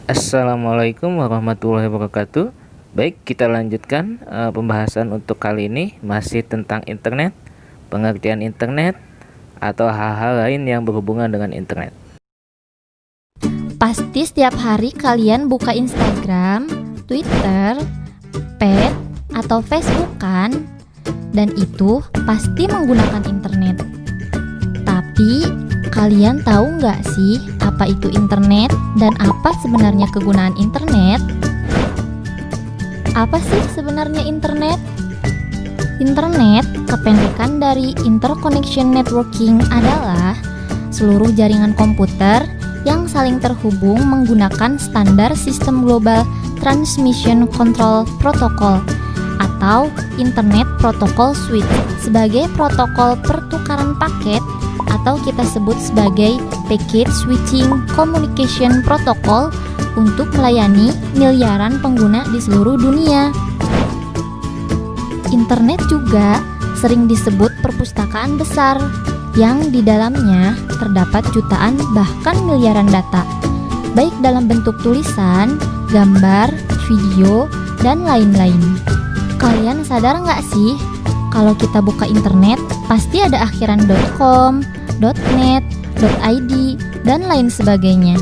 Assalamualaikum warahmatullahi wabarakatuh. Baik, kita lanjutkan pembahasan untuk kali ini masih tentang internet, pengertian internet, atau hal-hal lain yang berhubungan dengan internet. Pasti setiap hari kalian buka Instagram, Twitter, Pet, atau Facebook kan? Dan itu pasti menggunakan internet. Tapi kalian tahu nggak sih apa itu internet dan apa sebenarnya kegunaan internet? Apa sih sebenarnya internet? Internet, kependekan dari Interconnection Networking, adalah seluruh jaringan komputer yang saling terhubung menggunakan standar sistem global transmission control protocol atau Internet Protocol Suite sebagai protokol pertukaran paket, atau kita sebut sebagai Packet Switching Communication Protocol, untuk melayani miliaran pengguna di seluruh dunia. Internet juga sering disebut perpustakaan besar yang di dalamnya terdapat jutaan bahkan miliaran data, baik dalam bentuk tulisan, gambar, video, dan lain-lain. Kalian sadar nggak sih kalau kita buka internet pasti ada akhiran .com, .net, .id, dan lain sebagainya.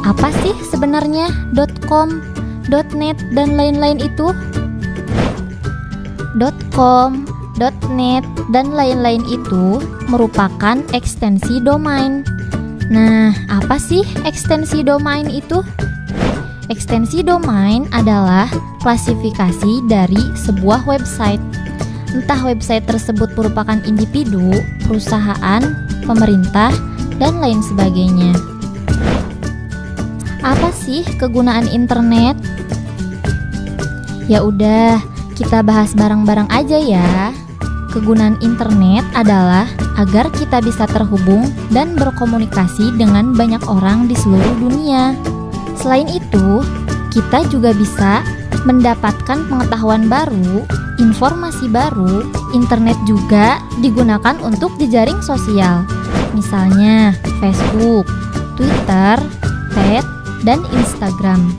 Apa sih sebenarnya .com, .net, dan lain-lain itu? .com, .net, dan lain-lain itu merupakan ekstensi domain. Nah, apa sih ekstensi domain itu? Ekstensi domain adalah klasifikasi dari sebuah website. Entah website tersebut merupakan individu, perusahaan, pemerintah, dan lain sebagainya. Apa sih kegunaan internet? Ya udah, kita bahas bareng-bareng aja ya. Kegunaan internet adalah agar kita bisa terhubung dan berkomunikasi dengan banyak orang di seluruh dunia. Selain itu, kita juga bisa mendapatkan pengetahuan baru, informasi baru. Internet juga digunakan untuk jejaring sosial, misalnya Facebook, Twitter, Pet, dan Instagram.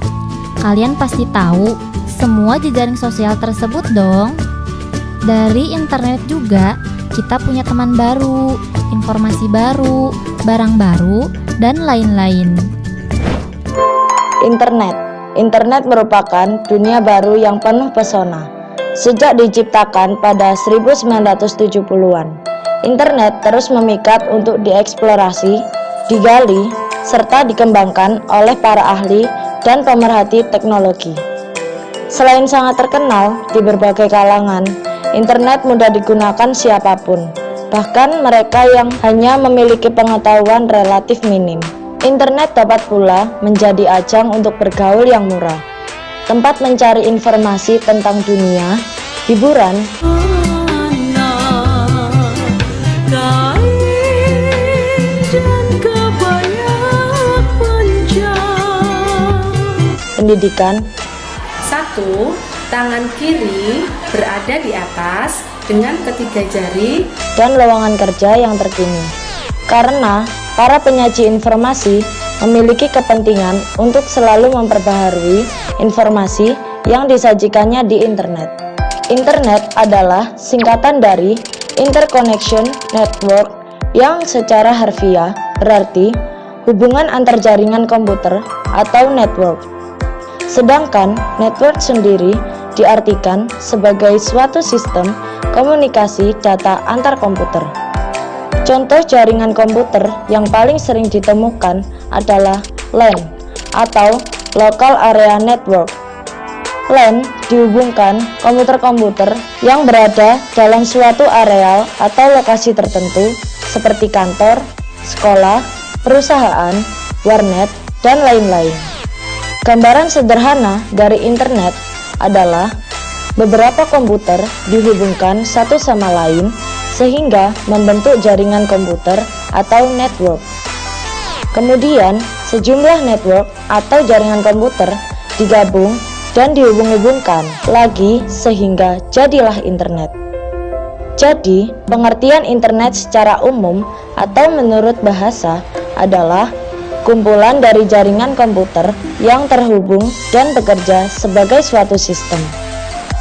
Kalian pasti tahu semua jejaring sosial tersebut dong. Dari internet juga kita punya teman baru, informasi baru, barang baru, dan lain-lain. Internet merupakan dunia baru yang penuh pesona. Sejak diciptakan pada 1970-an, internet terus memikat untuk dieksplorasi, digali, serta dikembangkan oleh para ahli dan pemerhati teknologi. Selain sangat terkenal di berbagai kalangan, internet mudah digunakan siapapun, bahkan mereka yang hanya memiliki pengetahuan relatif minim. Internet dapat pula menjadi ajang untuk bergaul yang murah, tempat mencari informasi tentang dunia, hiburan, pendidikan. 1. Tangan kiri berada di atas dengan ketiga jari, Dan lowongan kerja yang terkini. Karena para penyaji informasi memiliki kepentingan untuk selalu memperbaharui informasi yang disajikannya di internet. Internet adalah singkatan dari Interconnection Network, yang secara harfiah berarti hubungan antar jaringan komputer atau network. Sedangkan network sendiri diartikan sebagai suatu sistem komunikasi data antar komputer. Contoh jaringan komputer yang paling sering ditemukan adalah LAN atau Local Area Network. LAN dihubungkan komputer-komputer yang berada dalam suatu areal atau lokasi tertentu seperti kantor, sekolah, perusahaan, warnet, dan lain-lain. Gambaran sederhana dari internet adalah beberapa komputer dihubungkan satu sama lain sehingga membentuk jaringan komputer atau network. Kemudian, sejumlah network atau jaringan komputer digabung dan dihubung-hubungkan lagi sehingga jadilah internet. Jadi, pengertian internet secara umum atau menurut bahasa adalah kumpulan dari jaringan komputer yang terhubung dan bekerja sebagai suatu sistem.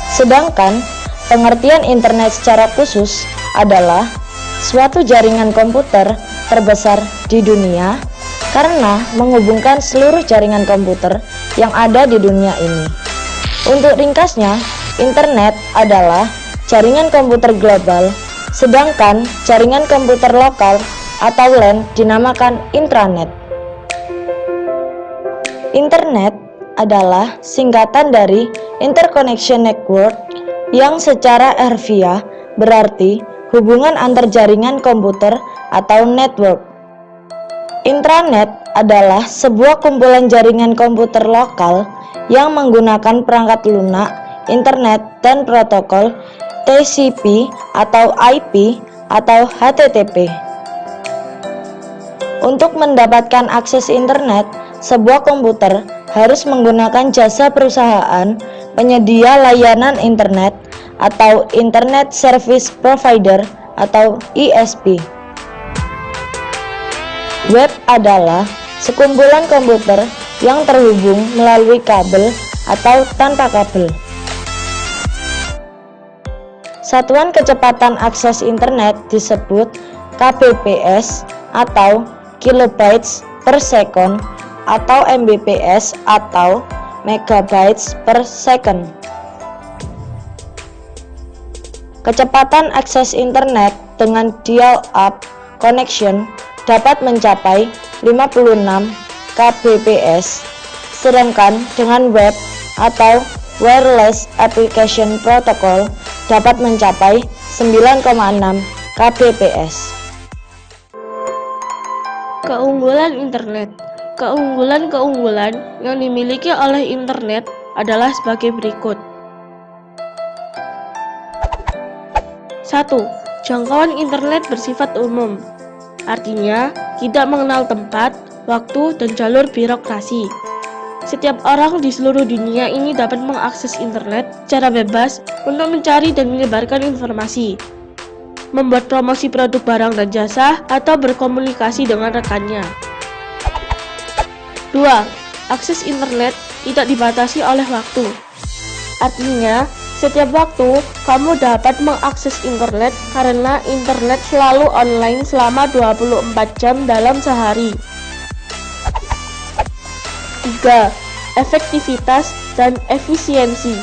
Sedangkan pengertian internet secara khusus adalah suatu jaringan komputer terbesar di dunia karena menghubungkan seluruh jaringan komputer yang ada di dunia ini. Untuk ringkasnya, internet adalah jaringan komputer global, sedangkan jaringan komputer lokal atau LAN dinamakan intranet. Internet adalah singkatan dari Interconnection Network yang secara harfiah berarti hubungan antar jaringan komputer atau network. Intranet adalah sebuah kumpulan jaringan komputer lokal yang menggunakan perangkat lunak, internet, dan protokol TCP atau IP atau HTTP. Untuk mendapatkan akses internet, sebuah komputer harus menggunakan jasa perusahaan penyedia layanan internet atau Internet Service Provider atau ISP. Web adalah sekumpulan komputer yang terhubung melalui kabel atau tanpa kabel. Satuan kecepatan akses internet disebut kbps atau kilobytes per second atau mbps atau megabytes per second. Kecepatan akses internet dengan dial-up connection dapat mencapai 56 kbps, sedangkan dengan web atau wireless application protocol dapat mencapai 9,6 kbps. Keunggulan internet. Keunggulan-keunggulan yang dimiliki oleh internet adalah sebagai berikut. 1. Jangkauan internet bersifat umum. Artinya, tidak mengenal tempat, waktu, dan jalur birokrasi. Setiap orang di seluruh dunia ini dapat mengakses internet secara bebas untuk mencari dan menyebarkan informasi, membuat promosi produk barang dan jasa, atau berkomunikasi dengan rekannya. 2. Akses internet tidak dibatasi oleh waktu. Artinya, setiap waktu kamu dapat mengakses internet karena internet selalu online selama 24 jam dalam sehari. 3. Efektivitas dan efisiensi.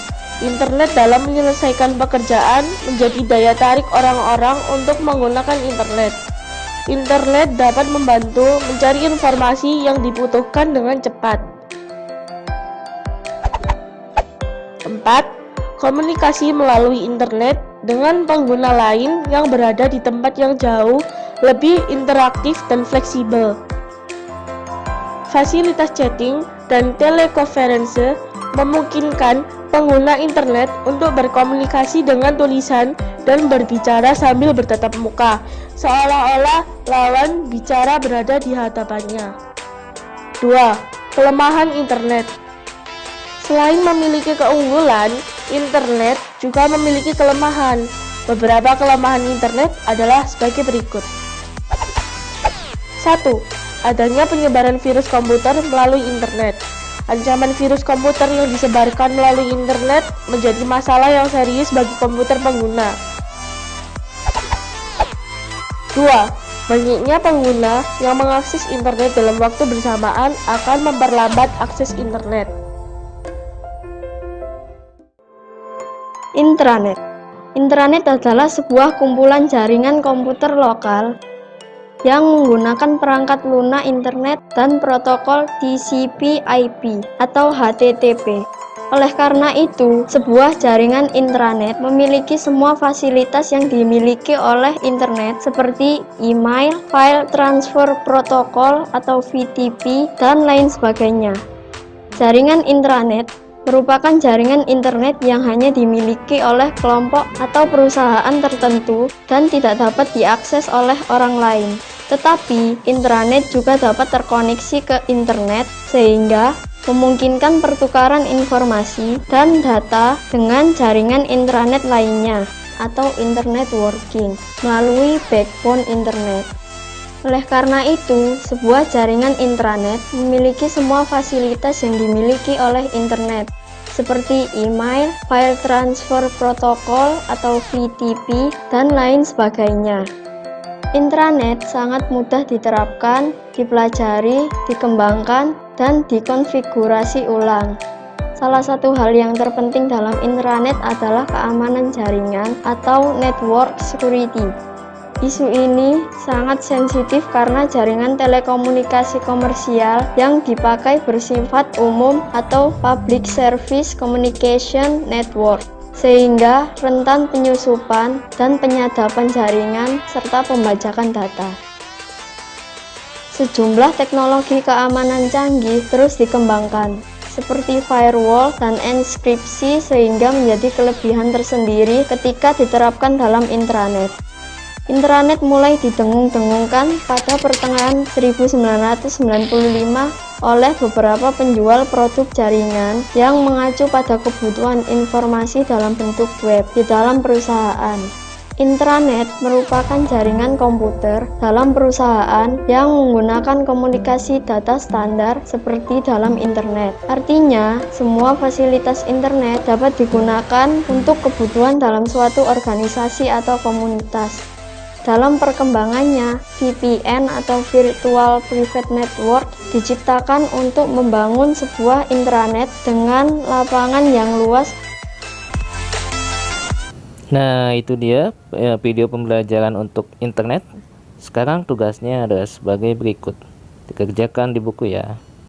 Internet dalam menyelesaikan pekerjaan menjadi daya tarik orang-orang untuk menggunakan internet. Internet dapat membantu mencari informasi yang dibutuhkan dengan cepat. 4. Komunikasi melalui internet dengan pengguna lain yang berada di tempat yang jauh lebih interaktif dan fleksibel. Fasilitas chatting dan telekonferensi memungkinkan pengguna internet untuk berkomunikasi dengan tulisan dan berbicara sambil bertatap muka, seolah-olah lawan bicara berada di hadapannya. 2. Kelemahan internet. Selain memiliki keunggulan, internet juga memiliki kelemahan. Beberapa kelemahan internet adalah sebagai berikut. 1. Adanya penyebaran virus komputer melalui internet. Ancaman virus komputer yang disebarkan melalui internet menjadi masalah yang serius bagi komputer pengguna. 2. Banyaknya pengguna yang mengakses internet dalam waktu bersamaan akan memperlambat akses internet. Intranet. Intranet adalah sebuah kumpulan jaringan komputer lokal yang menggunakan perangkat lunak internet dan protokol TCP/IP atau HTTP. Oleh karena itu, sebuah jaringan intranet memiliki semua fasilitas yang dimiliki oleh internet seperti email, file transfer protokol atau VTP, dan lain sebagainya. Jaringan intranet merupakan jaringan internet yang hanya dimiliki oleh kelompok atau perusahaan tertentu dan tidak dapat diakses oleh orang lain. Tetapi, intranet juga dapat terkoneksi ke internet sehingga memungkinkan pertukaran informasi dan data dengan jaringan intranet lainnya atau internet working melalui backbone internet. Oleh karena itu, sebuah jaringan intranet memiliki semua fasilitas yang dimiliki oleh internet, seperti email, file transfer protokol atau VTP, dan lain sebagainya. Intranet sangat mudah diterapkan, dipelajari, dikembangkan, dan dikonfigurasi ulang. Salah satu hal yang terpenting dalam intranet adalah keamanan jaringan atau network security. Isu ini sangat sensitif karena jaringan telekomunikasi komersial yang dipakai bersifat umum atau public service communication network, sehingga rentan penyusupan dan penyadapan jaringan serta pembajakan data. Sejumlah teknologi keamanan canggih terus dikembangkan, seperti firewall dan enkripsi, sehingga menjadi kelebihan tersendiri ketika diterapkan dalam intranet. Intranet mulai didengung-dengungkan pada pertengahan 1995 oleh beberapa penjual produk jaringan yang mengacu pada kebutuhan informasi dalam bentuk web di dalam perusahaan. Intranet merupakan jaringan komputer dalam perusahaan yang menggunakan komunikasi data standar seperti dalam internet. Artinya, semua fasilitas internet dapat digunakan untuk kebutuhan dalam suatu organisasi atau komunitas. Dalam perkembangannya, VPN atau Virtual Private Network diciptakan untuk membangun sebuah intranet dengan lapangan yang luas. Nah, itu dia video pembelajaran untuk internet. Sekarang tugasnya adalah sebagai berikut. Dikerjakan di buku ya.